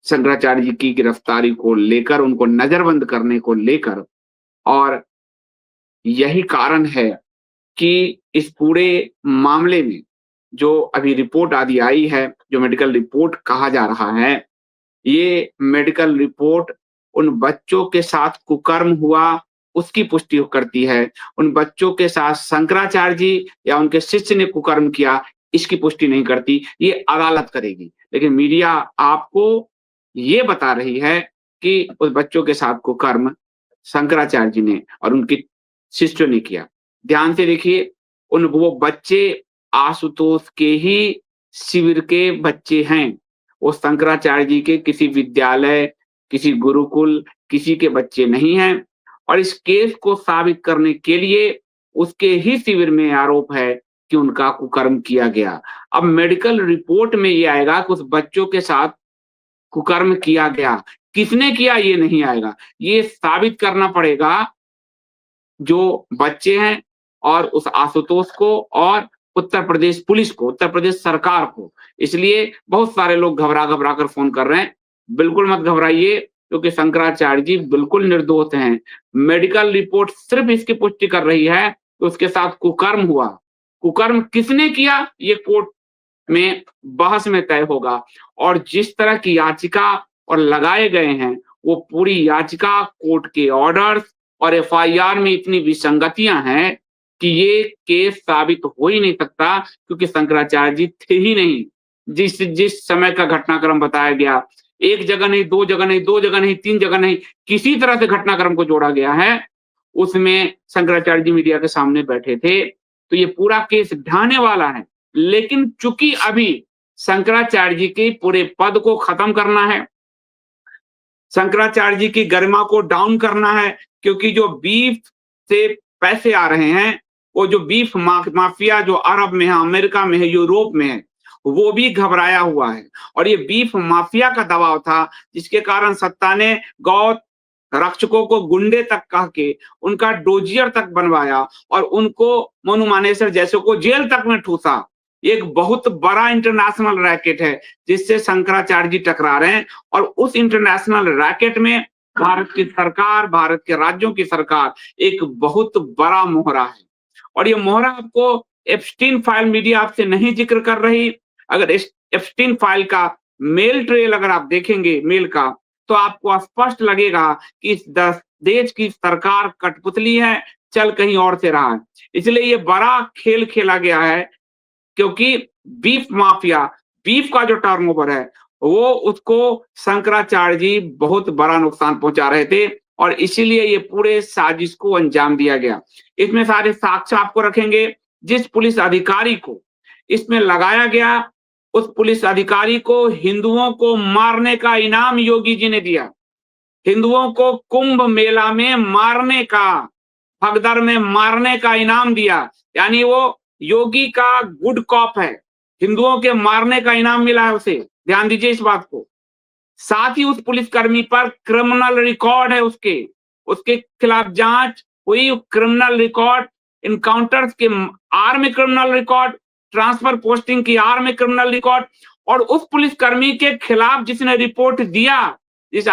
शंकराचार्य जी की गिरफ्तारी को लेकर, उनको नज़रबंद करने को लेकर। और यही कारण है कि इस पूरे मामले में जो अभी रिपोर्ट आदि आई है, जो मेडिकल रिपोर्ट कहा जा रहा है, ये मेडिकल रिपोर्ट उन बच्चों के साथ कुकर्म हुआ, उसकी पुष्टि करती है। उन बच्चों के साथ शंकराचार्य जी या उनके शिष्य ने कुकर्म किया, इसकी पुष्टि नहीं करती, ये अदालत करेगी। लेकिन मीडिया आपको ये बता रही है कि उस बच्चों के साथ कुकर्म शंकराचार्य जी ने और उनके शिष्यों ने किया। ध्यान से देखिए, उन वो बच्चे आशुतोष के ही शिविर के बच्चे हैं। वो शंकराचार्य जी के किसी विद्यालय, किसी गुरुकुल, किसी के बच्चे नहीं हैं। और इस केस को साबित करने के लिए उसके ही शिविर में आरोप है कि उनका कुकर्म किया गया। अब मेडिकल रिपोर्ट में ये आएगा कि उस बच्चों के साथ कुकर्म किया गया। किसने किया ये नहीं आएगा। ये साबित करना पड़ेगा जो बच्चे हैं और उस आशुतोष को और उत्तर प्रदेश पुलिस को, उत्तर प्रदेश सरकार को। इसलिए बहुत सारे लोग घबरा-घबरा कर फ़ोन कर रहे हैं। बिल्कुल मत घबराइए, क्योंकि शंकराचार्य जी बिल्कुल निर्दोष हैं। मेडिकल रिपोर्ट सिर्फ़ इसकी पुष्टि कर रही है कि उसके साथ कुकर्म हुआ। कुकर्म किसने किया ये कोर्ट में बहस में तय होगा। और जिस तरह की याचिका और लगाए गए हैं, वो पूरी याचिका, कोर्ट के ऑर्डर्स और एफआईआर में इतनी विसंगतियां हैं कि ये केस साबित हो ही नहीं सकता, क्योंकि शंकराचार्य जी थे ही नहीं। जिस जिस समय का घटनाक्रम बताया गया, एक जगह नहीं, दो जगह नहीं, दो जगह नहीं, तीन जगह नहीं, किसी तरह से घटनाक्रम को जोड़ा गया है, उसमें शंकराचार्य जी मीडिया के सामने बैठे थे। तो ये पूरा केस ढाने वाला है। लेकिन चूंकि अभी शंकराचार्य जी के पूरे पद को खत्म करना है, शंकराचार्य जी की गरिमा को डाउन करना है, क्योंकि जो बीफ से पैसे आ रहे हैं, वो जो बीफ माफिया जो अरब में है, अमेरिका में है, यूरोप में है, वो भी घबराया हुआ है। और ये बीफ माफिया का दबाव था, जिसके कारण सत्ता ने गौ रक्षकों को गुंडे तक कह के उनका डोजियर तक बनवाया और उनको मनु मानेसर जैसे को जेल तक में ठूसा। एक बहुत बड़ा इंटरनेशनल रैकेट है जिससे शंकराचार्य जी टकरा रहे हैं। और उस इंटरनेशनल रैकेट में भारत की सरकार, भारत के राज्यों की सरकार एक बहुत बड़ा मोहरा है। और ये मोहरा आपको एप्स्टीन फाइल मीडिया आपसे नहीं जिक्र कर रही। अगर एप्स्टीन फाइल का मेल ट्रेल अगर आप देखेंगे मेल का, तो आपको स्पष्ट लगेगा कि इस देश की सरकार कठपुतली है, चल कहीं और से रहा है। इसलिए ये बड़ा खेल खेला गया है, क्योंकि बीफ माफिया, बीफ का जो टर्नओवर है, वो उसको शंकराचार्य जी बहुत बड़ा नुकसान पहुंचा रहे थे। और इसीलिए ये पूरे साजिश को अंजाम दिया गया। इसमें सारे साक्ष्य आपको रखेंगे। जिस पुलिस अधिकारी को इसमें लगाया गया, उस पुलिस अधिकारी को हिंदुओं को मारने का इनाम योगी जी ने दिया। हिंदुओं को कुंभ मेला में मारने का, भगदड़ में मारने का इनाम दिया। यानी वो योगी का गुड कॉप है। हिंदुओं के मारने का इनाम मिला है उसे। ध्यान दीजिए इस बात को। साथ ही उस पुलिसकर्मी पर क्रिमिनल रिकॉर्ड है, उसके उसके खिलाफ जांच हुई। क्रिमिनल रिकॉर्ड, इनकाउंटर्स के आर में क्रिमिनल रिकॉर्ड, ट्रांसफर पोस्टिंग की आर में क्रिमिनल रिकॉर्ड। और उस पुलिसकर्मी के खिलाफ जिसने रिपोर्ट दिया, जिस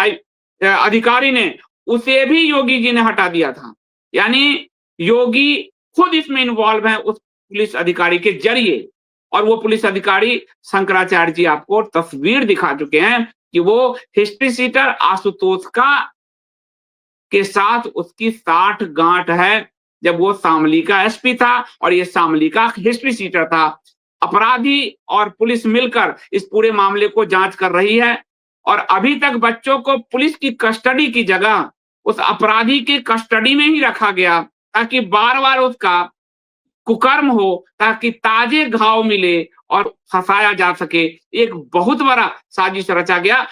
अधिकारी ने, उसे भी योगी जी ने हटा दिया था। यानी योगी खुद इसमें इन्वॉल्व है उस पुलिस अधिकारी के जरिए। और वो पुलिस अधिकारी शंकराचार्य जी आपको तस्वीर दिखा चुके हैं कि वो हिस्ट्री सीटर आशुतोष का के साथ उसकी साठ गांठ है, जब वो शामली का एसपी था और ये शामली का हिस्ट्री सीटर था। अपराधी और पुलिस मिलकर इस पूरे मामले को जांच कर रही है। और अभी तक बच्चों को पुलिस की कस्टडी की जगह उस अपराधी के कस्टडी में ही रखा गया, ताकि बार बार उसका कुकर्म हो, ताकि ताजे घाव मिले और फंसाया जा सके। एक बहुत बड़ा साजिश रचा गया।